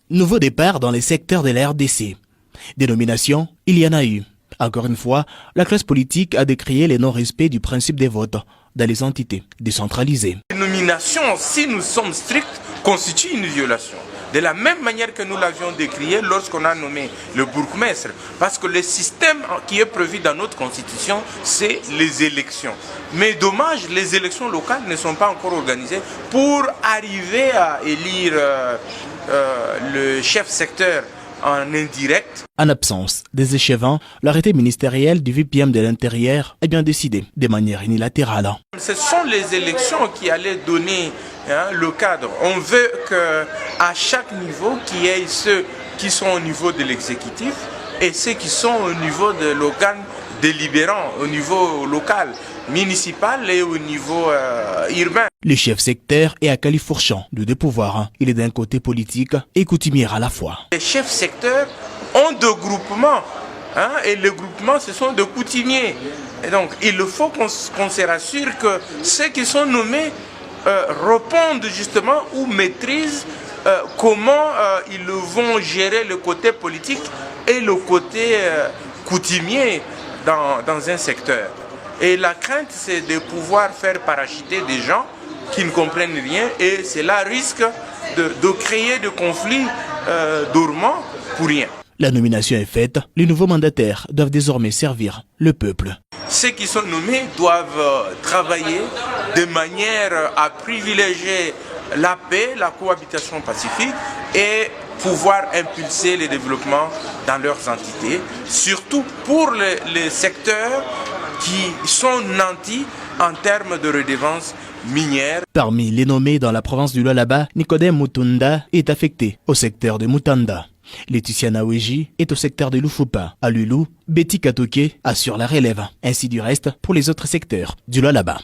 Nouveau départ dans les secteurs de la RDC. Des nominations, il y en a eu. Encore une fois, la classe politique a décrié le non-respect du principe des votes dans les entités décentralisées. Les nominations, si nous sommes stricts, constituent une violation. De la même manière que nous l'avions décrié lorsqu'on a nommé le bourgmestre. Parce que le système qui est prévu dans notre constitution, c'est les élections. Mais dommage, les élections locales ne sont pas encore organisées pour arriver à élire le chef secteur en indirect. En absence des échevins, l'arrêté ministériel du VPM de l'Intérieur est bien décidé de manière unilatérale. Ce sont les élections qui allaient donner le cadre. On veut qu'à chaque niveau, qu'il y ait ceux qui sont au niveau de l'exécutif et ceux qui sont au niveau de l'organe délibérant, au niveau local, municipal et au niveau urbain. Le chef secteur est à Califourchon, de deux pouvoirs. Il est d'un côté politique et coutumier à la fois. Les chefs secteurs ont deux groupements, et les groupements, ce sont des coutumiers. Et donc, il faut qu'on se rassure que ceux qui sont nommés répondent justement ou maîtrisent comment ils vont gérer le côté politique et le côté coutumier dans un secteur. Et la crainte, c'est de pouvoir faire parachuter des gens qui ne comprennent rien et cela risque de créer des conflits dormants pour rien. La nomination est faite, les nouveaux mandataires doivent désormais servir le peuple. Ceux qui sont nommés doivent travailler de manière à privilégier la paix, la cohabitation pacifique et pouvoir impulser le développement dans leurs entités, surtout pour les secteurs qui sont nantis en termes de redevances minières. Parmi les nommés dans la province du Lualaba, Nicodème Mutunda est affecté au secteur de Mutanda. Laetitia Naweji est au secteur de Lufupa. À Lulu, Betty Katoke assure la relève. Ainsi du reste pour les autres secteurs du Lualaba.